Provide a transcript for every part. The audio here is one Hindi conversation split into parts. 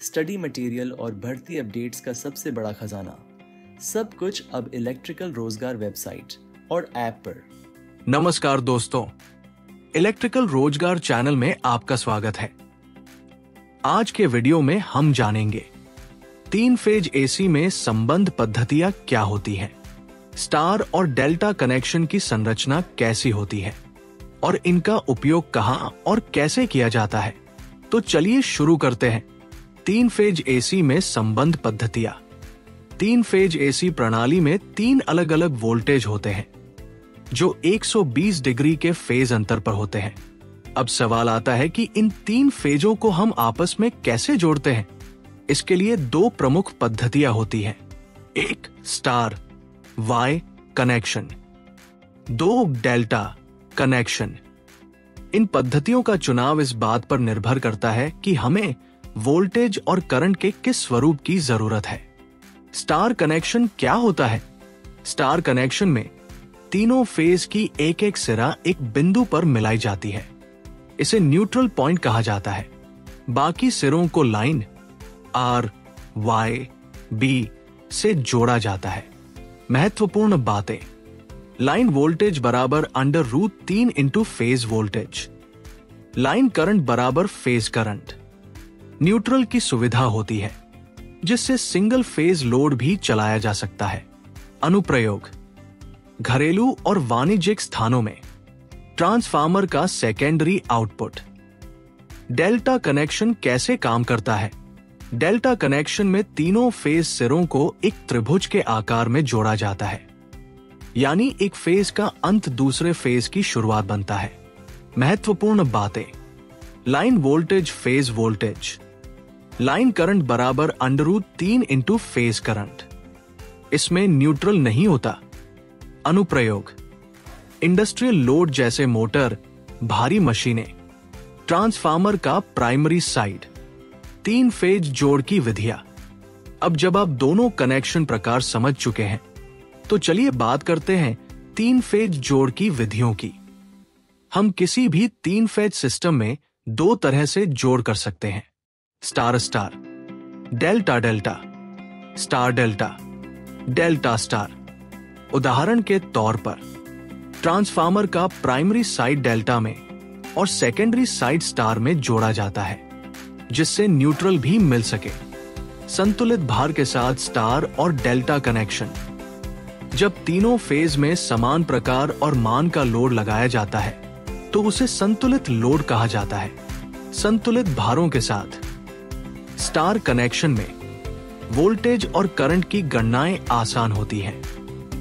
स्टडी मटेरियल और भर्ती अपडेट्स का सबसे बड़ा खजाना। सब कुछ अब इलेक्ट्रिकल रोजगार वेबसाइट और ऐप पर। नमस्कार दोस्तों, इलेक्ट्रिकल रोजगार चैनल में आपका स्वागत है। आज के वीडियो में हम जानेंगे 3 फेज एसी में संबंध पद्धतियां क्या होती हैं, स्टार और डेल्टा कनेक्शन की संरचना कैसी होती है और इनका उपयोग कहां और कैसे किया जाता है। तो चलिए शुरू करते हैं। 3 फेज एसी में संबंध पद्धतियां। 3 फेज एसी प्रणाली में 3 अलग अलग वोल्टेज होते हैं जो 120 डिग्री के फेज अंतर पर होते हैं। अब सवाल आता है कि इन 3 फेजों को हम आपस में कैसे जोड़ते हैं। इसके लिए 2 प्रमुख पद्धतियां होती हैं, एक star Y connection, 2 delta connection. इन पद्धतियों का चुनाव इस बात पर निर्भर करता है कि हमें वोल्टेज और करंट के किस स्वरूप की जरूरत है। स्टार कनेक्शन क्या होता है? स्टार कनेक्शन में तीनों फेज की एक एक सिरा एक बिंदु पर मिलाई जाती है। इसे न्यूट्रल पॉइंट कहा जाता है। बाकी सिरों को लाइन आर, वाई, बी से जोड़ा जाता है। महत्वपूर्ण बातें: लाइन वोल्टेज बराबर √3 into phase voltage. Line current बराबर फेज करंट। न्यूट्रल की सुविधा होती है जिससे सिंगल फेज लोड भी चलाया जा सकता है। अनुप्रयोग: घरेलू और वाणिज्यिक स्थानों में ट्रांसफार्मर का सेकेंडरी आउटपुट। डेल्टा कनेक्शन कैसे काम करता है? डेल्टा कनेक्शन में तीनों फेज सिरों को एक त्रिभुज के आकार में जोड़ा जाता है, यानी एक फेज का अंत दूसरे फेज की शुरुआत बनता है। महत्वपूर्ण बातें: line voltage phase voltage. Line current बराबर √3 इंटू फेज करंट। इसमें न्यूट्रल नहीं होता। अनुप्रयोग: इंडस्ट्रियल लोड जैसे मोटर, भारी मशीनें, ट्रांसफार्मर का प्राइमरी साइड। 3 फेज जोड़ की विधियां। अब जब आप दोनों कनेक्शन प्रकार समझ चुके हैं तो चलिए बात करते हैं 3 फेज जोड़ की विधियों की। हम किसी भी 3 फेज सिस्टम में 2 तरह से जोड़ कर सकते हैं, star star, delta delta, star delta, delta star. उदाहरण के तौर पर ट्रांसफार्मर का प्राइमरी साइड डेल्टा में और सेकेंडरी साइड स्टार में जोड़ा जाता है जिससे न्यूट्रल भी मिल सके। संतुलित भार के साथ स्टार और डेल्टा कनेक्शन: जब तीनों फेज में समान प्रकार और मान का लोड लगाया जाता है तो उसे संतुलित लोड कहा जाता है। संतुलित भारों के साथ स्टार कनेक्शन में वोल्टेज और करंट की गणनाएं आसान होती हैं,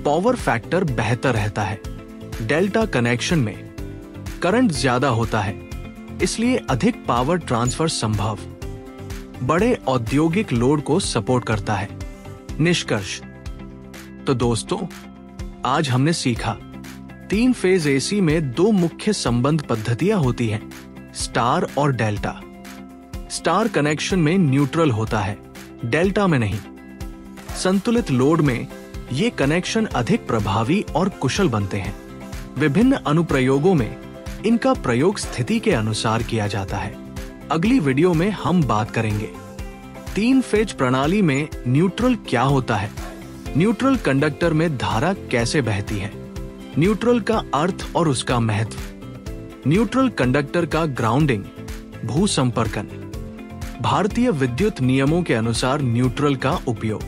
पावर फैक्टर बेहतर रहता है। डेल्टा कनेक्शन में करंट ज्यादा होता है, इसलिए अधिक पावर ट्रांसफर संभव, बड़े औद्योगिक लोड को सपोर्ट करता है। निष्कर्ष: तो दोस्तों, आज हमने सीखा 3 फेज एसी में 2 मुख्य संबंध पद्धतियां होती हैं, स्टार और डेल्टा। स्टार कनेक्शन में न्यूट्रल होता है, डेल्टा में नहीं। संतुलित लोड में ये कनेक्शन अधिक प्रभावी और कुशल बनते हैं। विभिन्न अनुप्रयोगों में इनका प्रयोग स्थिति के अनुसार किया जाता है। अगली वीडियो में हम बात करेंगे 3 फेज प्रणाली में न्यूट्रल क्या होता है, न्यूट्रल कंडक्टर में धारा कैसे बहती है, न्यूट्रल का अर्थ और उसका महत्व, न्यूट्रल कंडक्टर का ग्राउंडिंग, भू संपर्कन, भारतीय विद्युत नियमों के अनुसार न्यूट्रल का उपयोग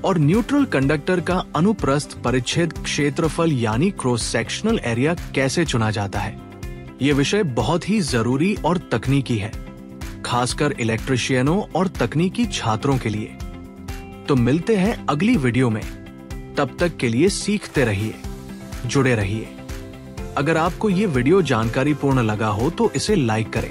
और न्यूट्रल कंडक्टर का अनुप्रस्थ परिच्छेद क्षेत्रफल यानी क्रॉस सेक्शनल एरिया कैसे चुना जाता है। यह विषय बहुत ही जरूरी और तकनीकी है, खासकर इलेक्ट्रिशियनों और तकनीकी छात्रों के लिए। तो मिलते हैं अगली वीडियो में। तब तक के लिए सीखते रहिए, जुड़े रहिए। अगर आपको ये वीडियो जानकारीपूर्ण लगा हो तो इसे लाइक करें